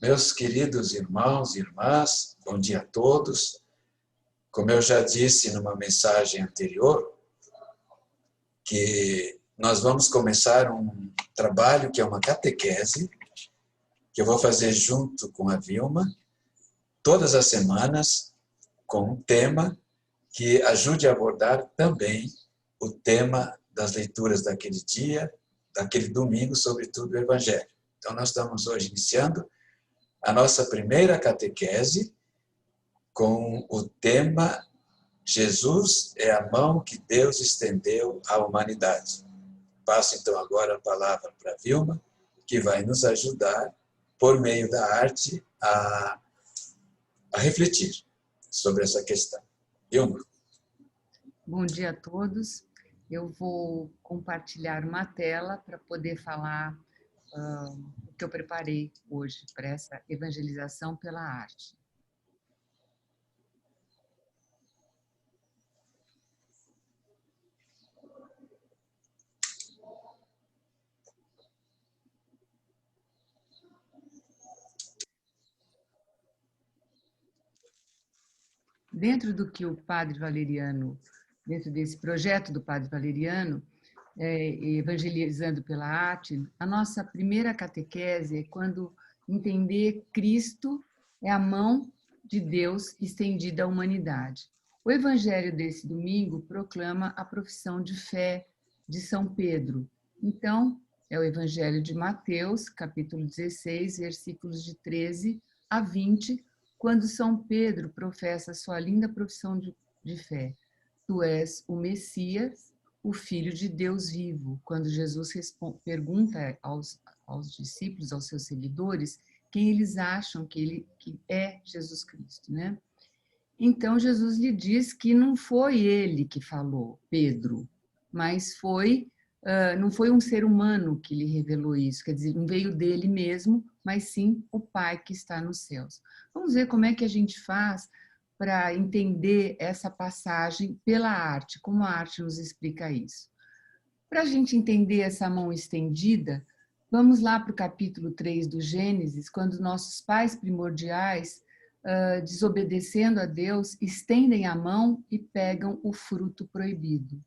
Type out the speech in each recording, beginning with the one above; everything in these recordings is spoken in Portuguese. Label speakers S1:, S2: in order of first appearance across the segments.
S1: Meus queridos irmãos e irmãs, bom dia a todos. Como eu já disse numa mensagem anterior, que nós vamos começar um trabalho que é uma catequese, que eu vou fazer junto com a Vilma, todas as semanas, com um tema que ajude a abordar também o tema das leituras daquele dia, daquele domingo, sobretudo o Evangelho. Então, nós estamos hoje iniciando a nossa primeira catequese com o tema Jesus é a mão que Deus estendeu à humanidade. Passo então agora a palavra para a Vilma, que vai nos ajudar, por meio da arte, a refletir sobre essa questão. Vilma.
S2: Bom dia a todos. Eu vou compartilhar uma tela para poder falar o que eu preparei hoje para essa evangelização pela arte. Dentro do que o Padre Valeriano, dentro desse projeto do Padre Valeriano, evangelizando pela arte, a nossa primeira catequese é quando entender Cristo é a mão de Deus estendida à humanidade. O evangelho desse domingo proclama a profissão de fé de São Pedro. Então, é o evangelho de Mateus, capítulo 16, versículos de 13 a 20, quando São Pedro professa sua linda profissão de fé. Tu és o Messias, o Filho de Deus vivo. Quando Jesus pergunta aos discípulos, aos seus seguidores, quem eles acham que é Jesus Cristo, né? Então, Jesus lhe diz que não foi ele que falou, Pedro, mas não foi um ser humano que lhe revelou isso, quer dizer, não veio dele mesmo, mas sim o Pai que está nos céus. Vamos ver como é que a gente faz para entender essa passagem pela arte, como a arte nos explica isso. Para a gente entender essa mão estendida, vamos lá para o capítulo 3 do Gênesis, quando nossos pais primordiais, desobedecendo a Deus, estendem a mão e pegam o fruto proibido.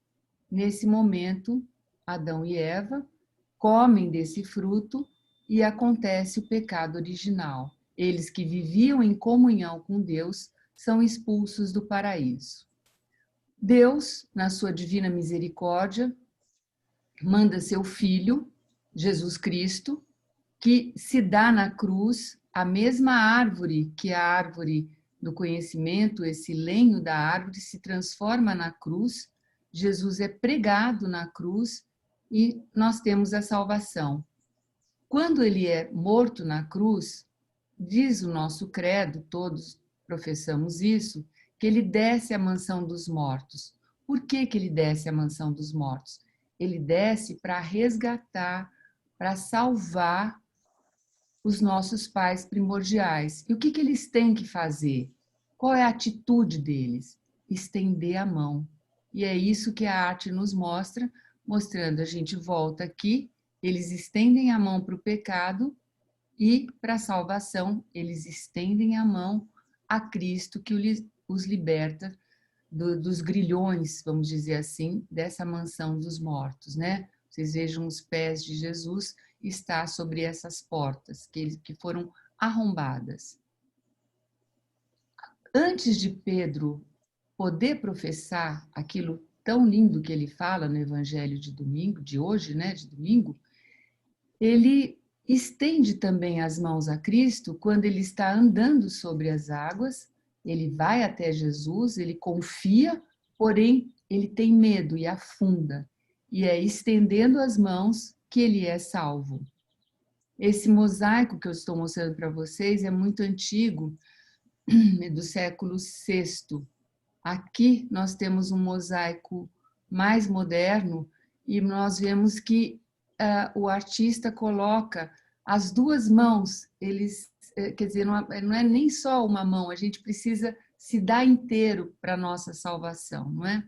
S2: Nesse momento, Adão e Eva comem desse fruto e acontece o pecado original. Eles que viviam em comunhão com Deus são expulsos do paraíso. Deus, na sua divina misericórdia, manda seu Filho, Jesus Cristo, que se dá na cruz, a mesma árvore que a árvore do conhecimento, esse lenho da árvore se transforma na cruz, Jesus é pregado na cruz e nós temos a salvação. Quando ele é morto na cruz, diz o nosso credo, todos professamos isso, que ele desce à mansão dos mortos. Por que ele desce à mansão dos mortos? Ele desce para resgatar, para salvar os nossos pais primordiais. E o que eles têm que fazer? Qual é a atitude deles? Estender a mão. E é isso que a arte nos mostra, mostrando, a gente volta aqui, eles estendem a mão para o pecado e para a salvação, eles estendem a mão a Cristo que os liberta dos grilhões, vamos dizer assim, dessa mansão dos mortos, né? Vocês vejam os pés de Jesus está sobre essas portas que foram arrombadas. Antes de Pedro poder professar aquilo tão lindo que ele fala no Evangelho de domingo, de hoje, né, de domingo, ele estende também as mãos a Cristo quando ele está andando sobre as águas, ele vai até Jesus, ele confia, porém ele tem medo e afunda. E é estendendo as mãos que ele é salvo. Esse mosaico que eu estou mostrando para vocês é muito antigo, é do século VI. Aqui nós temos um mosaico mais moderno e nós vemos que o artista coloca as duas mãos, quer dizer, não é nem só uma mão, a gente precisa se dar inteiro para a nossa salvação, não é?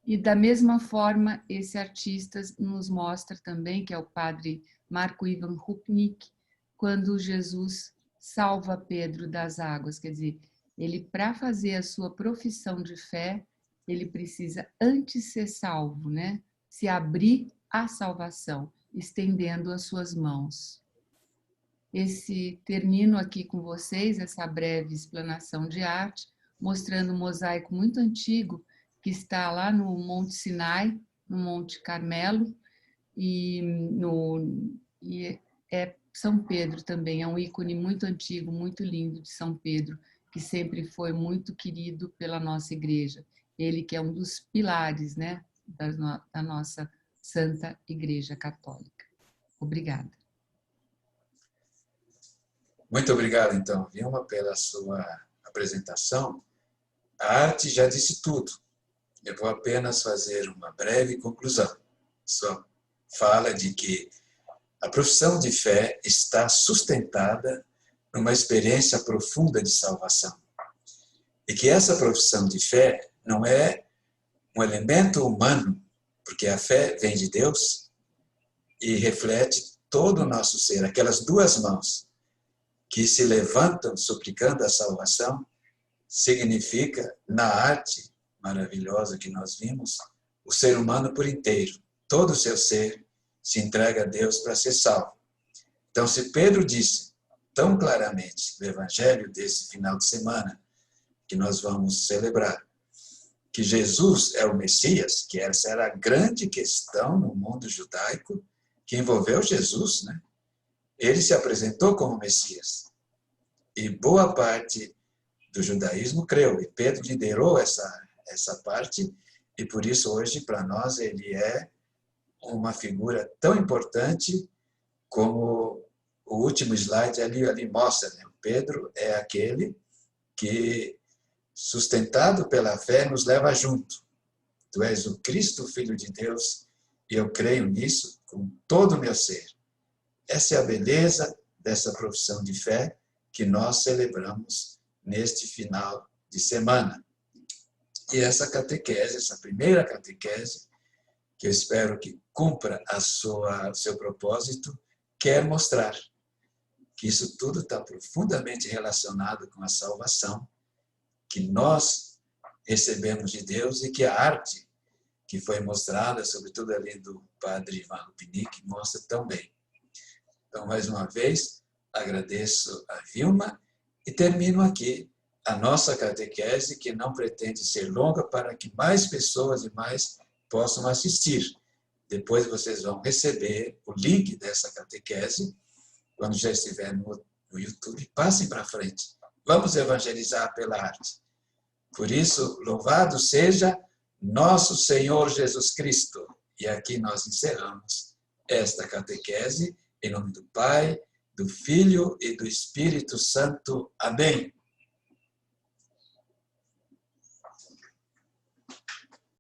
S2: E da mesma forma, esse artista nos mostra também, que é o padre Marco Ivan Rupnik, quando Jesus salva Pedro das águas. Quer dizer, ele, para fazer a sua profissão de fé, ele precisa antes ser salvo, né? Se abrir à salvação, estendendo as suas mãos. Termino aqui com vocês essa breve explanação de arte, mostrando um mosaico muito antigo que está lá no Monte Sinai, no Monte Carmelo, e São Pedro também, é um ícone muito antigo, muito lindo de São Pedro, que sempre foi muito querido pela nossa igreja. Ele que é um dos pilares, né, da nossa Santa Igreja Católica. Obrigada.
S1: Muito obrigado, então, Vilma, pela sua apresentação. A arte já disse tudo. Eu vou apenas fazer uma breve conclusão. Sua fala de que a profissão de fé está sustentada numa experiência profunda de salvação. E que essa profissão de fé não é um elemento humano, porque a fé vem de Deus e reflete todo o nosso ser. Aquelas duas mãos que se levantam suplicando a salvação, significa, na arte maravilhosa que nós vimos, o ser humano por inteiro. Todo o seu ser se entrega a Deus para ser salvo. Então, se Pedro disse tão claramente no evangelho desse final de semana, que nós vamos celebrar, que Jesus é o Messias, que essa era a grande questão no mundo judaico, que envolveu Jesus, né? Ele se apresentou como Messias. E boa parte do judaísmo creu. E Pedro liderou essa parte, e por isso hoje, para nós, ele é uma figura tão importante como o último slide ali mostra, né? Pedro é aquele que, sustentado pela fé, nos leva junto. Tu és o Cristo, Filho de Deus, e eu creio nisso com todo o meu ser. Essa é a beleza dessa profissão de fé que nós celebramos neste final de semana. E essa catequese, essa primeira catequese, que eu espero que cumpra seu propósito, quer mostrar que isso tudo está profundamente relacionado com a salvação, que nós recebemos de Deus e que a arte que foi mostrada, sobretudo ali do padre Ivan Rupnik, mostra tão bem. Então, mais uma vez, agradeço a Vilma e termino aqui a nossa catequese, que não pretende ser longa, para que mais pessoas e mais possam assistir. Depois vocês vão receber o link dessa catequese, quando já estiver no YouTube, passem para frente. Vamos evangelizar pela arte. Por isso, louvado seja nosso Senhor Jesus Cristo. E aqui nós encerramos esta catequese, em nome do Pai, do Filho e do Espírito Santo. Amém.